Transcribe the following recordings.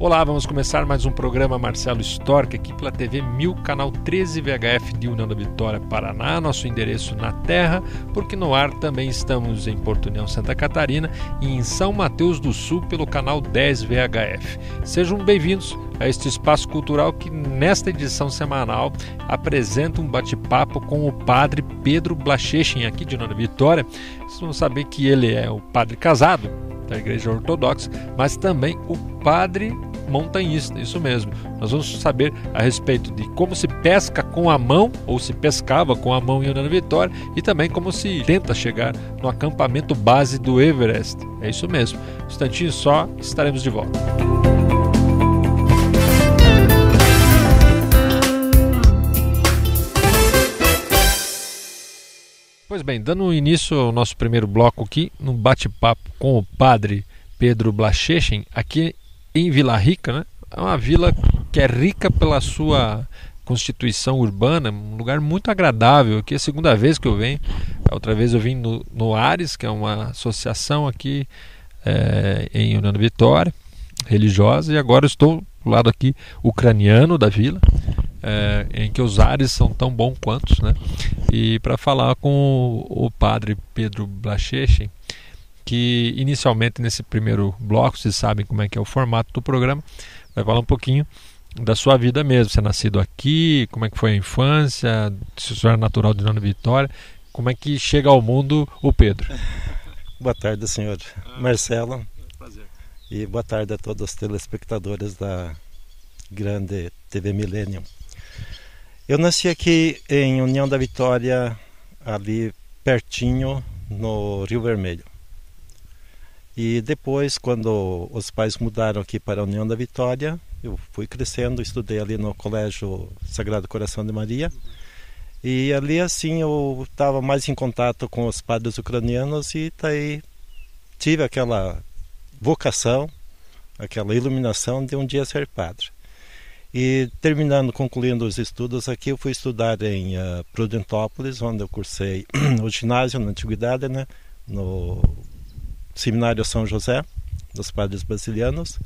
Olá, vamos começar mais um programa Marcelo Storck aqui pela TV 1000, canal 13 VHF de União da Vitória, Paraná, nosso endereço na terra, porque no ar também estamos em Porto União, Santa Catarina e em São Mateus do Sul pelo canal 10 VHF. Sejam bem-vindos a este espaço cultural que nesta edição semanal apresenta um bate-papo com o padre Pedro Blachechin aqui de União da Vitória. Vocês vão saber que ele é o padre casado da Igreja Ortodoxa, mas também o padre montanhista, isso mesmo. Nós vamos saber a respeito de como se pesca com a mão, ou se pescava com a mão em União da Vitória, e também como se tenta chegar no acampamento base do Everest. É isso mesmo. Um instantinho só, estaremos de volta. Pois bem, dando início ao nosso primeiro bloco aqui, no bate-papo com o padre Pedro Blachechin, aqui em Vila Rica, né? É uma vila que é rica pela sua constituição urbana, um lugar muito agradável. Aqui é a segunda vez que eu venho. A outra vez eu vim no Ares, que é uma associação aqui em União da Vitória, religiosa, e agora eu estou do lado aqui ucraniano da vila, em que os ares são tão bons quanto, né? E para falar com o padre Pedro Blachechin, que inicialmente nesse primeiro bloco, vocês sabem como é que é o formato do programa, vai falar um pouquinho da sua vida mesmo. Você é nascido aqui, como é que foi a infância, se você é natural de União da Vitória, como é que chega ao mundo o Pedro. Boa tarde, senhor Marcelo. Prazer. E boa tarde a todos os telespectadores da grande TV Millennium. Eu nasci aqui em União da Vitória, ali pertinho, no Rio Vermelho. E depois, quando os pais mudaram aqui para a União da Vitória, eu fui crescendo, estudei ali no Colégio Sagrado Coração de Maria. E ali, assim, eu estava mais em contato com os padres ucranianos e daí tive aquela vocação, aquela iluminação de um dia ser padre. E concluindo os estudos aqui, eu fui estudar em Prudentópolis, onde eu cursei o ginásio na Antiguidade, né, no Seminário São José, dos Padres Basilianos.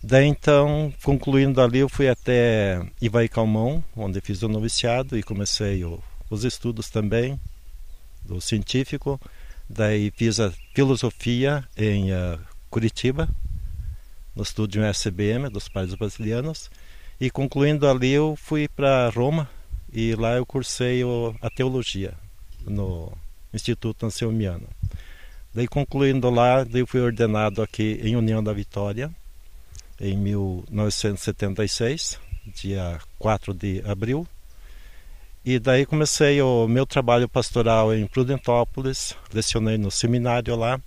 Daí então, concluindo ali, eu fui até Ivaí Calmon, onde fiz o noviciado e comecei os estudos também, do científico. Daí fiz a filosofia em Curitiba, no estúdio SBM, dos Padres Basilianos. E concluindo ali, eu fui para Roma e lá eu cursei a teologia no Instituto Anselmiano. Daí concluindo lá, eu fui ordenado aqui em União da Vitória em 1976, dia 4 de abril. E daí comecei o meu trabalho pastoral em Prudentópolis, lecionei no seminário lá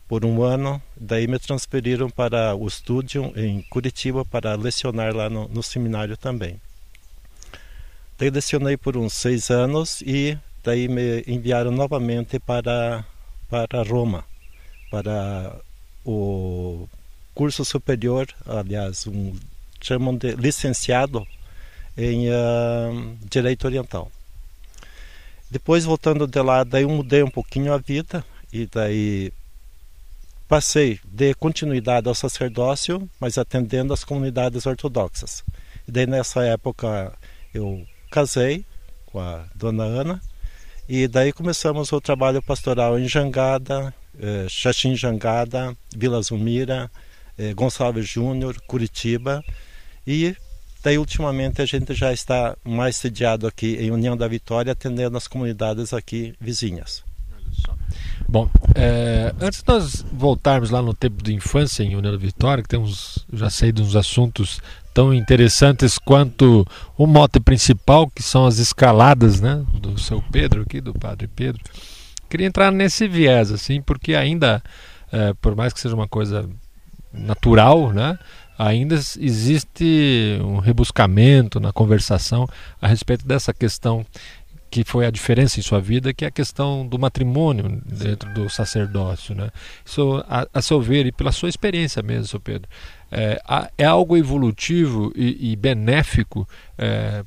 por um ano, daí me transferiram para o estúdio em Curitiba para lecionar lá no seminário também. Daí lecionei por uns 6 anos e daí me enviaram novamente para Roma, para o curso superior, aliás, chamam de licenciado em Direito Oriental. Depois, voltando de lá, daí eu mudei um pouquinho a vida e daí passei de continuidade ao sacerdócio, mas atendendo as comunidades ortodoxas. E daí nessa época eu casei com a dona Ana e daí começamos o trabalho pastoral em Jangada, Xaxim Jangada, Vila Zulmira, Gonçalves Júnior, Curitiba, e daí ultimamente a gente já está mais sediado aqui em União da Vitória, atendendo as comunidades aqui vizinhas. Bom, antes de nós voltarmos lá no tempo de infância em União da Vitória, que já sei de uns assuntos tão interessantes quanto o mote principal, que são as escaladas, né, do seu Pedro aqui, do padre Pedro. Queria entrar nesse viés, assim, porque ainda, por mais que seja uma coisa natural, né, ainda existe um rebuscamento na conversação a respeito dessa questão que foi a diferença em sua vida, que é a questão do matrimônio dentro do sacerdócio, né? Isso, a seu ver, e pela sua experiência mesmo, seu Pedro, é algo evolutivo e benéfico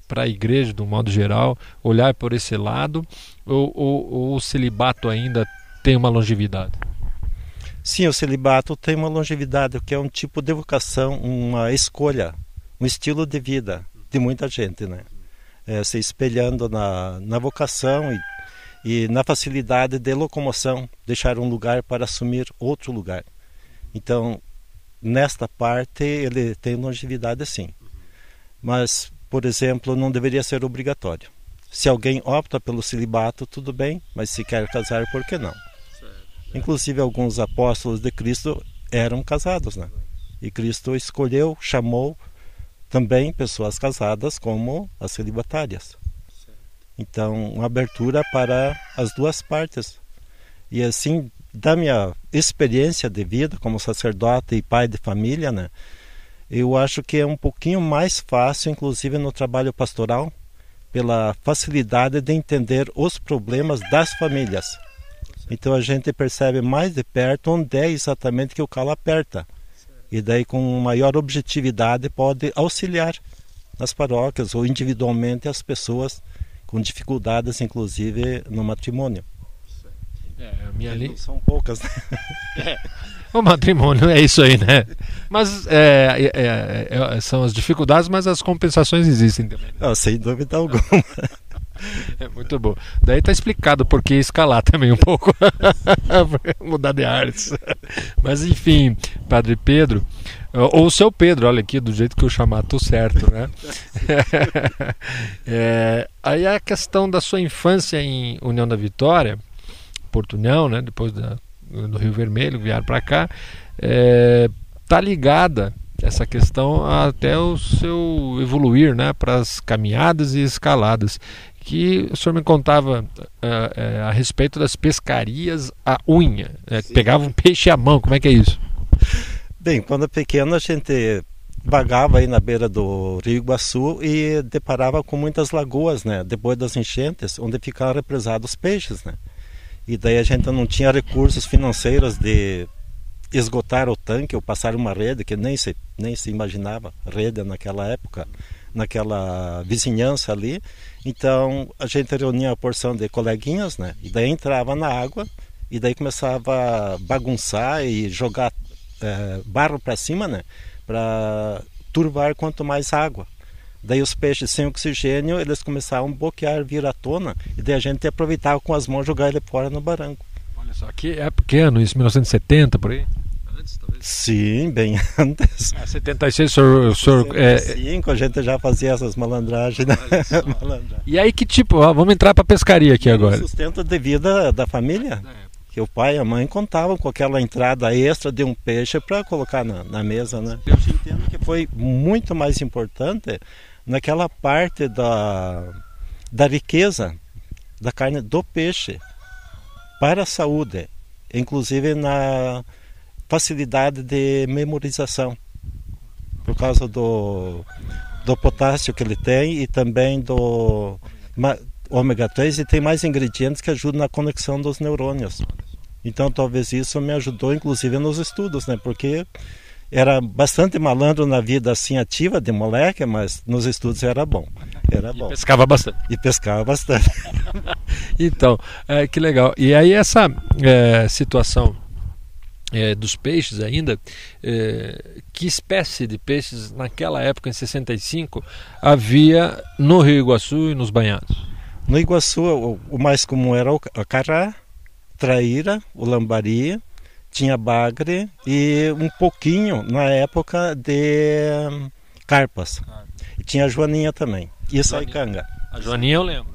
para a igreja, de um modo geral, olhar por esse lado, ou o celibato ainda tem uma longevidade? Sim, o celibato tem uma longevidade, que é um tipo de vocação, uma escolha, um estilo de vida de muita gente, né? Se espelhando na vocação e na facilidade de locomoção, deixar um lugar para assumir outro lugar. Então, nesta parte, ele tem longevidade sim. Mas, por exemplo, não deveria ser obrigatório. Se alguém opta pelo celibato, tudo bem, mas se quer casar, por que não? Inclusive, alguns apóstolos de Cristo eram casados, né? E Cristo escolheu, chamou também pessoas casadas como as celibatárias. Então, uma abertura para as duas partes. E assim, da minha experiência de vida como sacerdote e pai de família, né? Eu acho que é um pouquinho mais fácil, inclusive no trabalho pastoral, pela facilidade de entender os problemas das famílias. Então a gente percebe mais de perto onde é exatamente que o calo aperta. E daí com maior objetividade pode auxiliar nas paróquias ou individualmente as pessoas com dificuldades, inclusive no matrimônio. Não são poucas, né? O matrimônio é isso aí, né? Mas são as dificuldades, mas as compensações existem também. Sem dúvida alguma. É muito bom. Daí está explicado por que escalar também um pouco. Mudar de ares. Mas enfim, Padre Pedro, ou o seu Pedro, olha aqui, do jeito que eu chamar, tô certo, né? Aí a questão da sua infância em União da Vitória, Porto União, né? Depois do Rio Vermelho, vieram para cá, tá ligada essa questão até o seu evoluir, né? Para as caminhadas e escaladas. Que o senhor me contava a respeito das pescarias à unha, pegava um peixe à mão, como é que é isso? Bem, quando pequeno a gente vagava aí na beira do Rio Iguaçu e deparava com muitas lagoas, né, depois das enchentes, onde ficavam represados os peixes, né, e daí a gente não tinha recursos financeiros de esgotar o tanque ou passar uma rede, que nem se imaginava rede naquela época, naquela vizinhança ali. Então a gente reunia a porção de coleguinhas, né? E daí entrava na água e daí começava a bagunçar e jogar barro para cima, né? Para turvar quanto mais água. Daí os peixes sem oxigênio, eles começavam a boquear, vir à tona, e daí a gente aproveitava com as mãos jogar ele fora no barranco. Olha só, que é pequeno, isso 1970 por aí? Antes, talvez? Sim, bem antes. 76, o senhor 75, a gente já fazia essas malandragens, né? E aí que tipo, vamos entrar para pescaria aqui agora. O sustento de vida da família, que o pai e a mãe contavam com aquela entrada extra de um peixe para colocar na mesa, né? Eu entendo que foi muito mais importante naquela parte da riqueza da carne do peixe para a saúde, inclusive na facilidade de memorização, por causa do potássio que ele tem e também do ômega 3, e tem mais ingredientes que ajudam na conexão dos neurônios. Então talvez isso me ajudou inclusive nos estudos, né? Porque era bastante malandro na vida assim ativa de moleque, mas nos estudos era bom. E pescava bastante. E pescava bastante. Então, que legal. E aí essa situação dos peixes ainda, que espécie de peixes naquela época, em 65, havia no Rio Iguaçu e nos banhados? No Iguaçu o mais comum era o cará, traíra, o lambari, tinha bagre e um pouquinho na época de carpas. E tinha a joaninha também. E a saicanga. A joaninha eu lembro.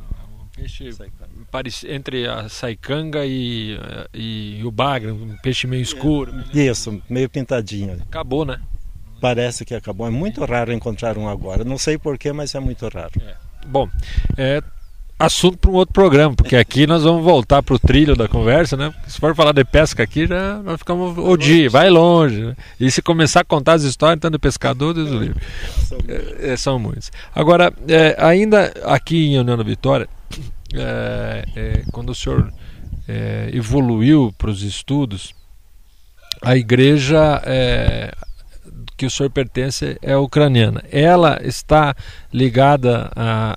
Um peixe entre a saicanga e o bagre, um peixe meio escuro. Isso, meio pintadinho. Acabou, né? Parece que acabou. É muito raro encontrar um agora. Não sei porquê, mas é muito raro. Bom, assunto para um outro programa, porque aqui nós vamos voltar para o trilho da conversa, né? Se for falar de pesca aqui, já nós ficamos o dia, vai longe, né? E se começar a contar as histórias, então de pescador, Deus do livre. São muitos. Agora, ainda aqui em União da Vitória, quando o senhor evoluiu para os estudos, a igreja que o senhor pertence é ucraniana. Ela está ligada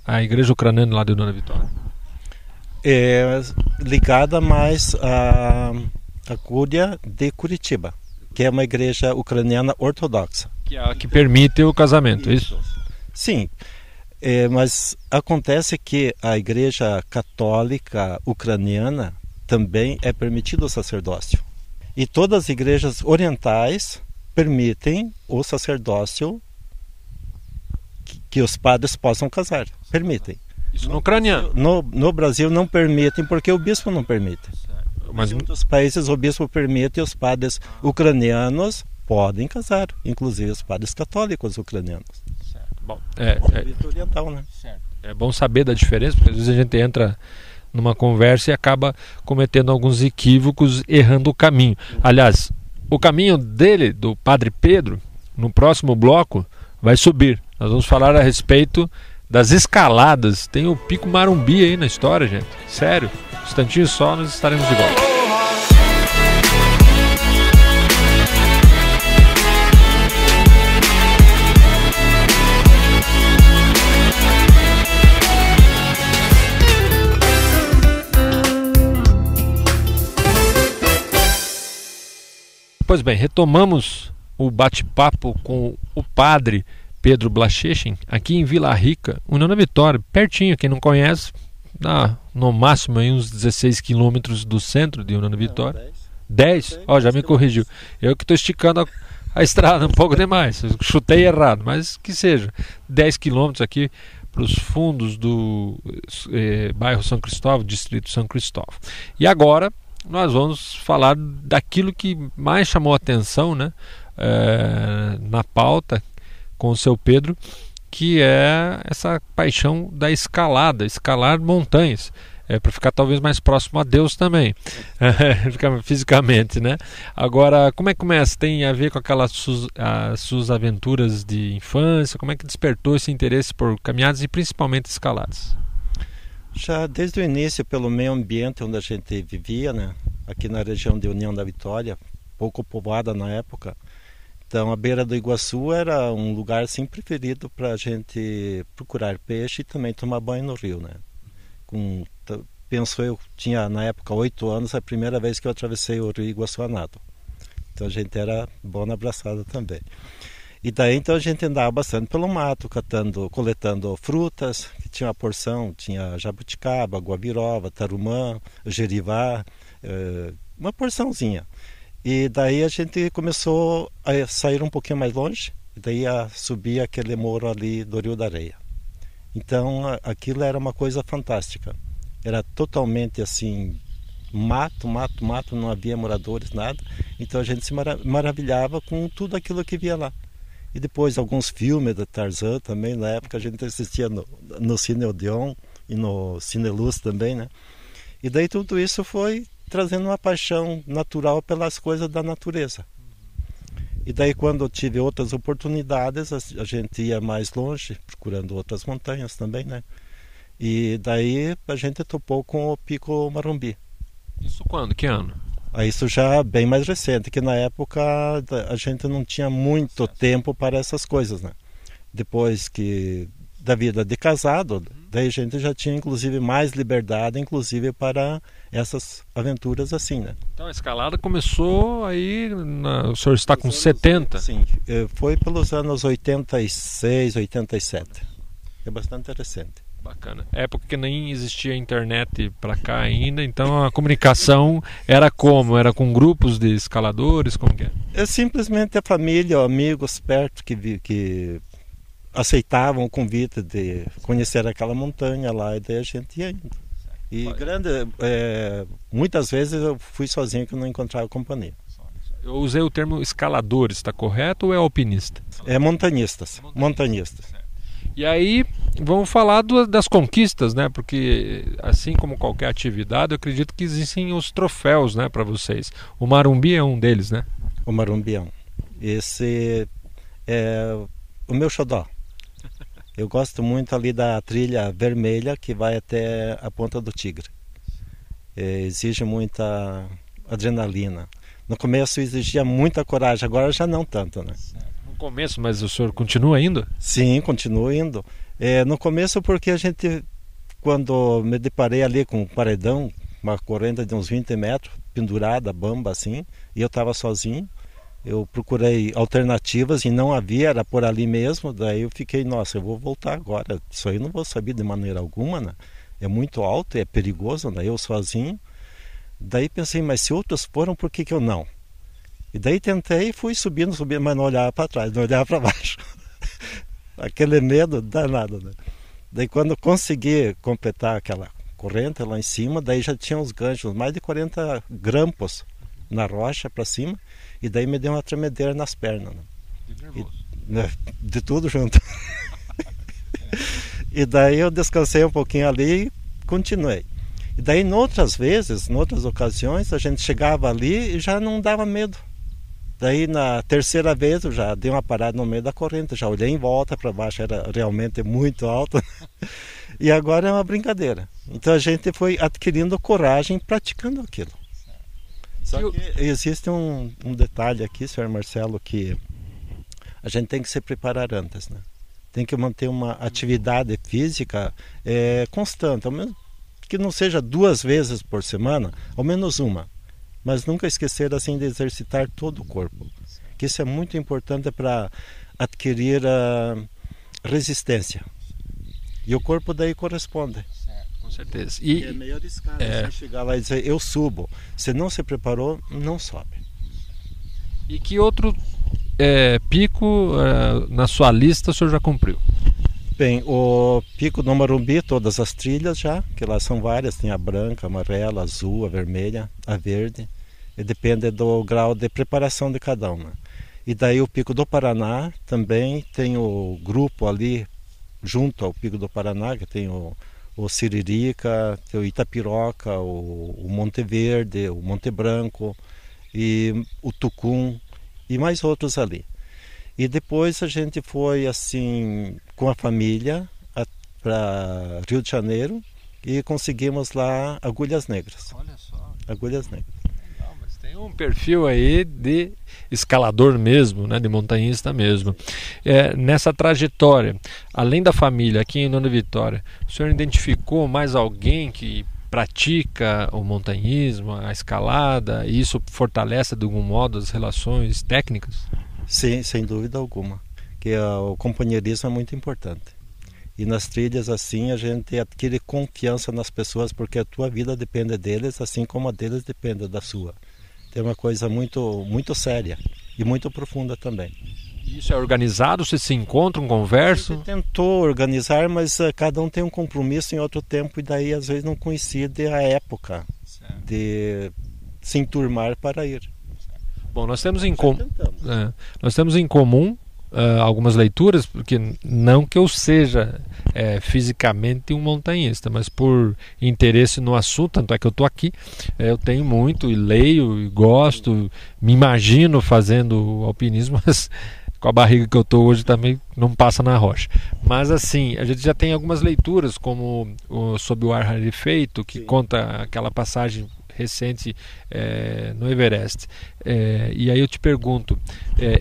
à igreja ucraniana lá de União da Vitória? É ligada mais à a Cúria de Curitiba, que é uma igreja ucraniana ortodoxa. Que é a que permite o casamento, isso? Sim, mas acontece que a igreja católica ucraniana também é permitido o sacerdócio. E todas as igrejas orientais permitem o sacerdócio que os padres possam casar. Permitem. Isso no ucraniano? No Brasil não permitem porque o bispo não permite. Mas em outros países o bispo permite e os padres ucranianos podem casar, inclusive os padres católicos ucranianos. Certo. Bom, oriental, né? Certo. É bom saber da diferença, porque às vezes a gente entra numa conversa e acaba cometendo alguns equívocos, errando o caminho. Aliás, o caminho dele, do Padre Pedro, no próximo bloco, vai subir. Nós vamos falar a respeito das escaladas. Tem o Pico Marumbi aí na história, gente. Sério. Um instantinho só, nós estaremos de volta. Pois bem, retomamos o bate-papo com o padre Pedro Blachechin, aqui em Vila Rica, União da Vitória, pertinho. Quem não conhece, dá no máximo aí uns 16 quilômetros do centro de União da Vitória. 10? Ó, já me corrigiu. Eu que estou esticando a estrada um pouco demais, eu chutei errado, mas que seja. 10 quilômetros aqui para os fundos do bairro São Cristóvão, distrito São Cristóvão. E agora nós vamos falar daquilo que mais chamou a atenção, né, na pauta com o seu Pedro, que é essa paixão da escalada, escalar montanhas, para ficar talvez mais próximo a Deus também, fisicamente, né? Agora, como é que começa? Tem a ver com aquelas suas aventuras de infância? Como é que despertou esse interesse por caminhadas e principalmente escaladas? Já desde o início, pelo meio ambiente onde a gente vivia, né? Aqui na região de União da Vitória, pouco povoada na época. Então, a beira do Iguaçu era um lugar assim preferido para a gente procurar peixe e também tomar banho no rio, né? Penso eu, tinha na época 8 anos, a primeira vez que eu atravessei o rio Iguaçu a nado. Então, a gente era bom na braçada também. E daí então a gente andava bastante pelo mato, coletando frutas, que tinha uma porção, tinha jabuticaba, guabiroba, tarumã, jerivá, uma porçãozinha. E daí a gente começou a sair um pouquinho mais longe, e daí a subir aquele morro ali do Rio da Areia. Então aquilo era uma coisa fantástica. Era totalmente assim, mato, não havia moradores, nada. Então a gente se maravilhava com tudo aquilo que via lá. E depois alguns filmes da Tarzan também, na época a gente assistia no Cine Odeon e no Cine Luz também, né? E daí tudo isso foi trazendo uma paixão natural pelas coisas da natureza. E daí quando eu tive outras oportunidades, a gente ia mais longe, procurando outras montanhas também, né? E daí a gente topou com o Pico Marumbi. Isso quando? Que ano? Isso já bem mais recente, que na época a gente não tinha muito tempo para essas coisas, né? Depois da vida de casado, daí a gente já tinha inclusive mais liberdade, inclusive para essas aventuras assim, né? Então a escalada começou aí, o senhor está com 70? Sim, foi pelos anos 86, 87. É bastante recente. Bacana. Época que nem existia internet para cá ainda, então a comunicação era como? Era com grupos de escaladores? Como que é? É simplesmente a família, amigos perto que aceitavam o convite de conhecer aquela montanha lá, e daí a gente ia indo. E muitas vezes eu fui sozinho que eu não encontrava companhia. Eu usei o termo escaladores, está correto, ou é alpinista? É montanhistas. E aí, vamos falar das conquistas, né? Porque, assim como qualquer atividade, eu acredito que existem os troféus, né, para vocês. O Marumbi é um deles, né? O Marumbi é um. Esse é o meu xodó. Eu gosto muito ali da trilha vermelha que vai até a Ponta do Tigre. Exige muita adrenalina. No começo exigia muita coragem, agora já não tanto, né? No começo, mas o senhor continua indo? Sim, continuo indo. No começo porque quando me deparei ali com um paredão, uma corrente de uns 20 metros, pendurada, bamba assim, e eu estava sozinho. Eu procurei alternativas e não havia, era por ali mesmo. Daí eu fiquei, nossa, eu vou voltar agora. Isso aí eu não vou saber de maneira alguma, né? É muito alto, é perigoso, né? Eu sozinho. Daí pensei, mas se outros foram, por que eu não? E daí tentei, fui subindo, mas não olhava para trás, não olhava para baixo. Aquele medo danado, né? Daí quando consegui completar aquela corrente lá em cima, daí já tinha uns ganchos, mais de 40 grampos na rocha para cima, e daí me deu uma tremedeira nas pernas, né? De tudo junto. E daí eu descansei um pouquinho ali e continuei. E daí, noutras vezes, noutras ocasiões, a gente chegava ali e já não dava medo. Daí, na terceira vez, eu já dei uma parada no meio da corrente, já olhei em volta para baixo, era realmente muito alto. E agora é uma brincadeira. Então, a gente foi adquirindo coragem praticando aquilo. Só que existe um detalhe aqui, Sr. Marcelo, que a gente tem que se preparar antes, né? Tem que manter uma atividade física constante, ao menos que não seja 2 vezes por semana, ao menos uma. Mas nunca esquecer assim de exercitar todo o corpo, que isso é muito importante para adquirir a resistência. E o corpo daí corresponde. Com certeza. E é meio arriscado você chegar lá e dizer, eu subo. Se não se preparou, não sobe. E que outro pico na sua lista o senhor já cumpriu? Bem, o pico do Morumbi, todas as trilhas já, que lá são várias, tem a branca, a amarela, a azul, a vermelha, a verde, e depende do grau de preparação de cada uma. E daí o pico do Paraná também tem o grupo ali, junto ao pico do Paraná, que tem o Siririca, tem o Itapiroca, o Monte Verde, o Monte Branco, e o Tucum, e mais outros ali. E depois a gente foi assim com a família para Rio de Janeiro e conseguimos lá Agulhas Negras. Olha só. Agulhas Negras. Legal, mas tem um perfil aí de escalador mesmo, né, de montanhista mesmo. Nessa trajetória, além da família aqui em União da Vitória, o senhor identificou mais alguém que pratica o montanhismo, a escalada, e isso fortalece de algum modo as relações técnicas? Sim, sem dúvida alguma, que o companheirismo é muito importante. E nas trilhas assim a gente adquire confiança nas pessoas, porque a tua vida depende deles, assim como a deles depende da sua. É uma coisa muito, muito séria e muito profunda também. Isso é organizado? Vocês se encontram, conversam? A gente tentou organizar, mas cada um tem um compromisso em outro tempo e daí às vezes não coincide a época de se enturmar para ir. Bom, nós temos em comum algumas leituras, porque não que eu seja fisicamente um montanhista, mas por interesse no assunto, tanto é que eu estou aqui, eu tenho muito e leio e gosto, me imagino fazendo alpinismo, mas com a barriga que eu estou hoje também não passa na rocha. Mas assim, a gente já tem algumas leituras, como Sob o Ar Rarefeito, que conta aquela passagem recente no Everest. E aí eu te pergunto,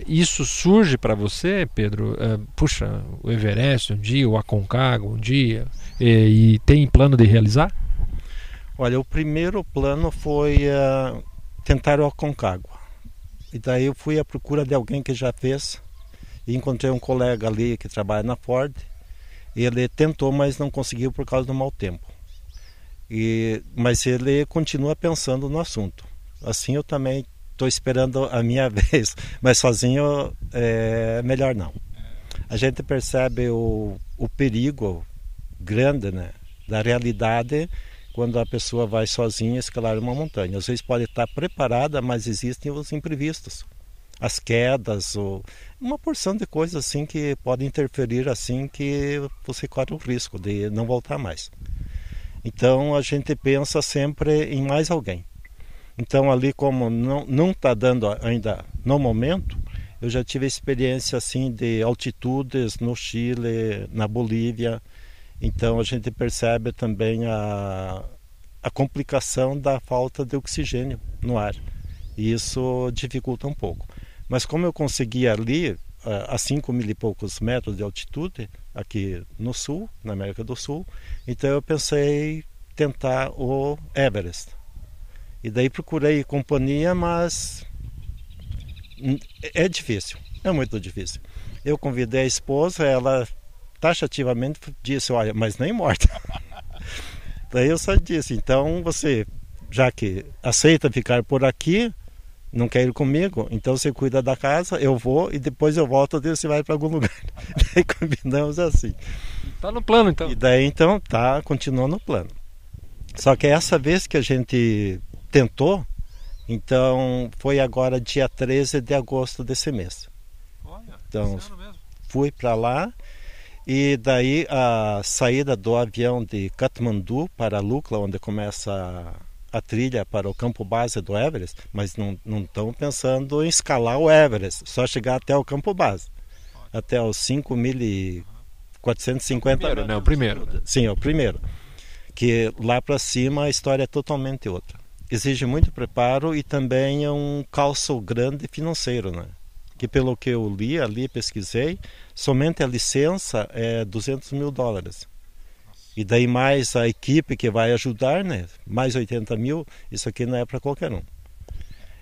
isso surge para você, Pedro? Puxa, o Everest um dia, o Aconcagua um dia, e tem plano de realizar? Olha, o primeiro plano foi tentar o Aconcagua. E daí eu fui à procura de alguém que já fez, e encontrei um colega ali que trabalha na Ford. Ele tentou, mas não conseguiu por causa do mau tempo. Mas ele continua pensando no assunto. Assim eu também estou esperando a minha vez, mas sozinho é melhor não. A gente percebe o perigo grande, né, da realidade quando a pessoa vai sozinha escalar uma montanha. Às vezes pode estar preparada, mas existem os imprevistos. As quedas, uma porção de coisas assim que podem interferir assim que você corre o risco de não voltar mais. Então a gente pensa sempre em mais alguém. Então ali, como não está dando ainda no momento, eu já tive experiência assim de altitudes no Chile, na Bolívia. Então a gente percebe também a complicação da falta de oxigênio no ar. E isso dificulta um pouco. Mas como eu consegui ali a 5.000 e poucos metros de altitude, aqui no sul, na América do Sul, então eu pensei tentar o Everest. E daí procurei companhia, mas é difícil, é muito difícil. Eu convidei a esposa, ela taxativamente disse, olha, mas nem morta. Daí eu só disse, então você, já que aceita ficar por aqui, não quer ir comigo, então você cuida da casa, eu vou e depois eu volto e você vai para algum lugar. Daí combinamos assim. Tá no plano então. E daí então continuou no plano. Só que essa vez que a gente tentou, então foi agora dia 13 de agosto desse mês. Olha, então esse ano mesmo. Fui para lá e daí a saída do avião de Katmandu para Lukla, onde começa a trilha para o campo base do Everest, mas não estão pensando em escalar o Everest, só chegar até o campo base, até os 5.450 metros. O primeiro. Sim, é o primeiro. Que lá para cima a história é totalmente outra. Exige muito preparo e também é um calço grande financeiro, né? Que pelo que eu li ali, pesquisei, somente a licença é $200 mil. E daí mais a equipe que vai ajudar, né? Mais 80 mil, isso aqui não é para qualquer um.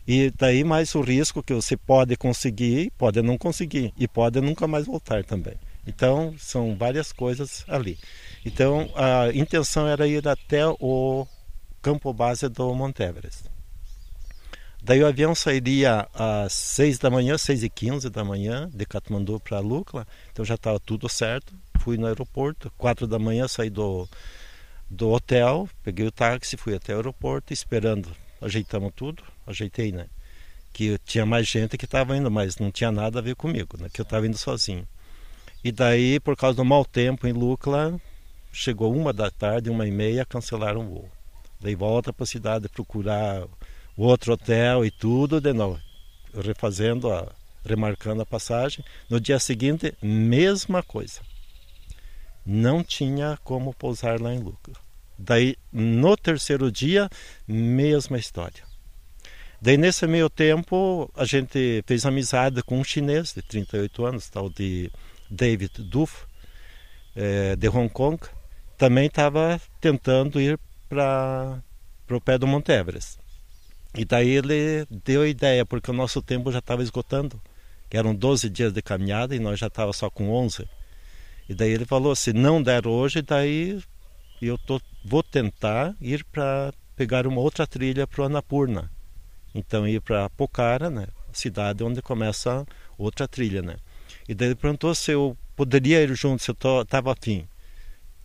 E daí mais o risco que você pode conseguir, pode não conseguir, e pode nunca mais voltar também. Então, são várias coisas ali. Então, a intenção era ir até o campo base do Monte Everest. Daí o avião sairia às 6h15 da manhã, de Katmandu para Lukla. Então já estava tudo certo. Fui no aeroporto, 4h saí do hotel, peguei o táxi, fui até o aeroporto, esperando. Ajeitamos tudo, ajeitei, né? Que tinha mais gente que estava indo, mas não tinha nada a ver comigo, né? Que eu estava indo sozinho. E daí, por causa do mau tempo em Lukla, chegou 1h, 1h30, cancelaram o voo. Daí volta para a cidade procurar o outro hotel e tudo de novo, remarcando a passagem. No dia seguinte, mesma coisa. Não tinha como pousar lá em Lukla. Daí, no terceiro dia, mesma história. Daí, nesse meio tempo, a gente fez amizade com um chinês de 38 anos, tal de David Duff, de Hong Kong. Também estava tentando ir para o pé do Monte Everest. E daí ele deu a ideia, porque o nosso tempo já estava esgotando, que eram 12 dias de caminhada e nós já estávamos só com 11. E daí ele falou, se não der hoje, daí vou tentar ir para pegar uma outra trilha para o Annapurna. Então ir para Pokhara, né, cidade onde começa outra trilha, né. E daí ele perguntou se eu poderia ir junto, se eu estava afim,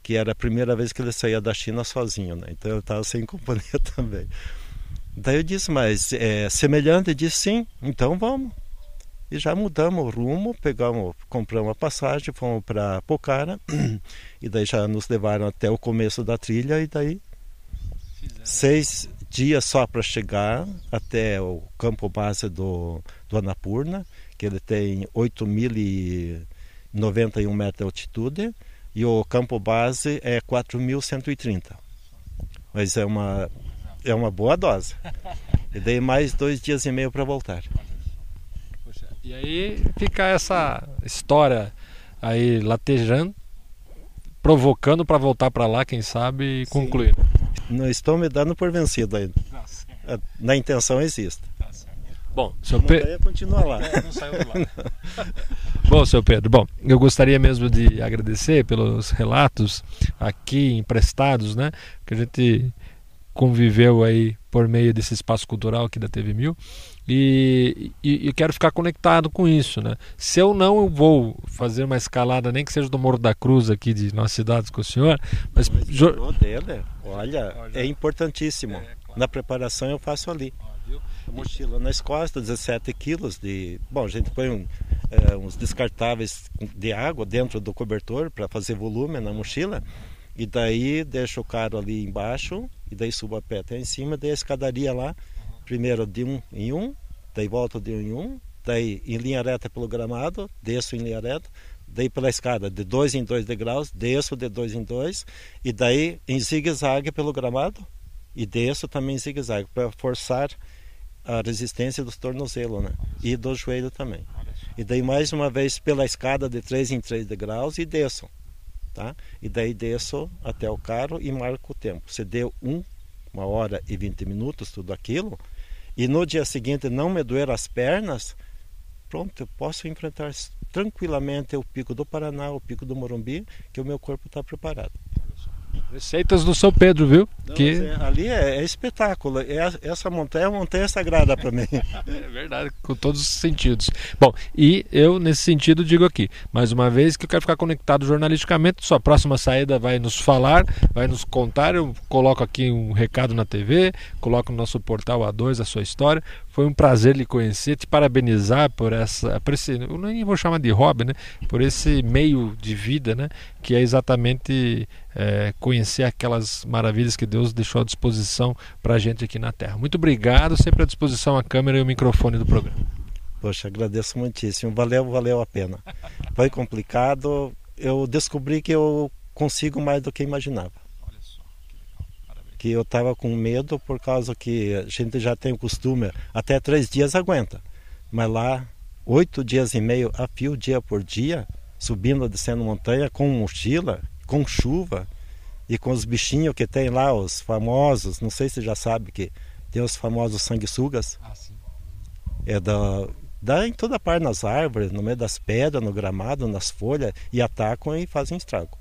que era a primeira vez que ele saía da China sozinho, né, então eu estava sem companhia também. Daí eu disse, mas é semelhante? Ele disse, sim, então vamos. E já mudamos o rumo, compramos a passagem, fomos para Pokhara, e daí já nos levaram até o começo da trilha, e daí 6 dias só para chegar até o campo base do Annapurna, que ele tem 8.091 metros de altitude, e o campo base é 4.130. Mas é uma boa dose. E dei mais 2 dias e meio para voltar. E aí fica essa história aí latejando, provocando para voltar para lá, quem sabe, e concluir. Não estou me dando por vencido ainda. Na intenção existe. Bom, seu Pedro continua lá. Não saiu do lado. Bom, seu Pedro, eu gostaria mesmo de agradecer pelos relatos aqui emprestados, né, que a gente conviveu aí por meio desse espaço cultural aqui da TV 1000 e eu quero ficar conectado com isso, né? Se eu não vou fazer uma escalada, nem que seja do Morro da Cruz aqui de nossas cidades com o senhor, mas dele, olha, é importantíssimo. Na preparação eu faço ali. A mochila nas costas, 17 quilos de... Bom, a gente põe uns descartáveis de água dentro do cobertor para fazer volume na mochila. E daí deixo o carro ali embaixo, e daí subo a pé até em cima, daí a escadaria lá, primeiro de 1 em 1, daí volto de 1 em 1, daí em linha reta pelo gramado, desço em linha reta, daí pela escada de 2 em 2 degraus, desço de 2 em 2, e daí em zigue-zague pelo gramado, e desço também em zigue-zague, para forçar a resistência dos tornozelos, né? E do joelho também. E daí mais uma vez pela escada de 3 em 3 degraus e desço. Tá? E daí desço até o carro e marco o tempo. Se deu 1 1h20, tudo aquilo, e no dia seguinte não me doer as pernas, pronto, eu posso enfrentar tranquilamente o Pico do Paraná, o Pico do Morumbi, que o meu corpo está preparado. Receitas do São Pedro, viu? Não, que... ali é espetáculo. Essa montanha é uma montanha sagrada para mim. É verdade, com todos os sentidos. Bom, e eu nesse sentido digo aqui, mais uma vez, que eu quero ficar conectado jornalisticamente. Sua próxima saída vai nos falar, vai nos contar. Eu coloco aqui um recado na TV, coloco no nosso portal A2 a sua história. Foi um prazer lhe conhecer, te parabenizar por esse, eu nem vou chamar de hobby, né? Por esse meio de vida, né? Que é exatamente conhecer aquelas maravilhas que Deus deixou à disposição para a gente aqui na Terra. Muito obrigado, sempre à disposição a câmera e o microfone do programa. Poxa, agradeço muitíssimo, valeu a pena. Foi complicado, eu descobri que eu consigo mais do que imaginava. Olha só, que legal. Parabéns. Que eu estava com medo por causa que a gente já tem o costume, até 3 dias aguenta, mas lá 8 dias e meio a fio, dia por dia, subindo, descendo montanha com mochila, com chuva e com os bichinhos que tem lá, os famosos, não sei se você já sabe que tem os famosos sanguessugas. Ah, sim. Dá em toda parte, nas árvores, no meio das pedras, no gramado, nas folhas, e atacam e fazem estrago.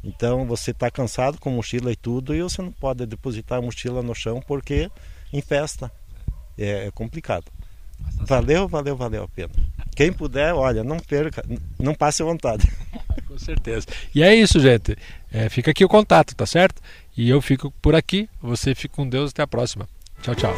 Então você está cansado com mochila e tudo, e você não pode depositar a mochila no chão porque infesta. É complicado. Valeu a pena. Quem puder, olha, não perca, não passe vontade. Com certeza. E é isso, gente. Fica aqui o contato, tá certo? E eu fico por aqui. Você fica com Deus. Até a próxima. Tchau, tchau.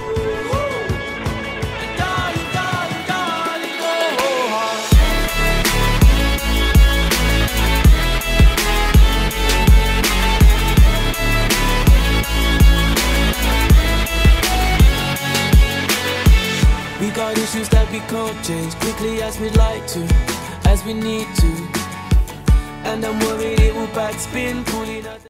We got issues that we can't change quickly as we'd like to, as we need to. And I'm worried it will backspin, pulling out.